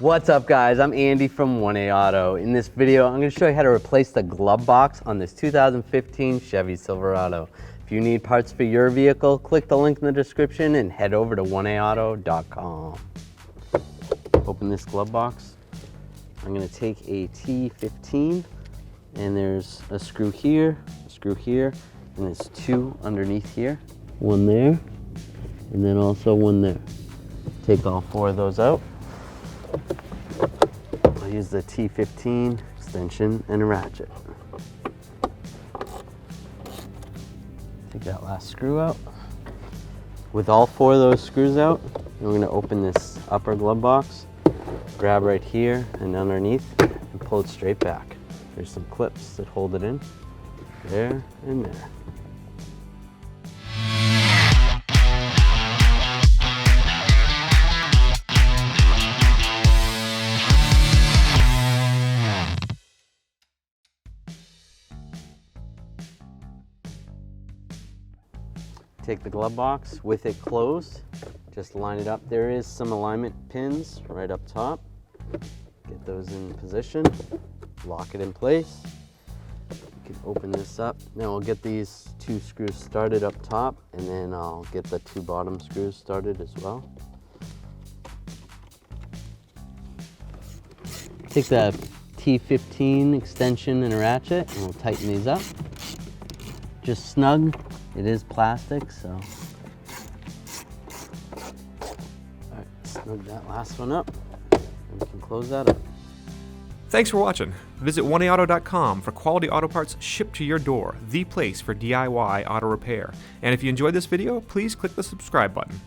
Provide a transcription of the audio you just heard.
What's up guys, I'm Andy from 1A Auto. In this video, I'm going to show you how to replace the glove box on this 2015 Chevy Silverado. If you need parts for your vehicle, click the link in the description and head over to 1aauto.com. Open this glove box. I'm going to take a T15 and there's a screw here, and there's two underneath here. One there, and then also one there. Take all four of those out. I'll use the T15 extension and a ratchet. Take that last screw out. With all four of those screws out, we're going to open this upper glove box, grab right here and underneath, and pull it straight back. There's some clips that hold it in, there and there. Take the glove box with it closed, just line it up. There is some alignment pins right up top. Get those in position, lock it in place. You can open this up. Now we'll get these two screws started up top, and then I'll get the two bottom screws started as well. Take the T15 extension and a ratchet, and we'll tighten these up. Just snug. It is plastic, so. All right, snug that last one up, and we can close that up. Thanks for watching. Visit 1aauto.com for quality auto parts shipped to your door, the place for DIY auto repair. And if you enjoyed this video, please click the subscribe button.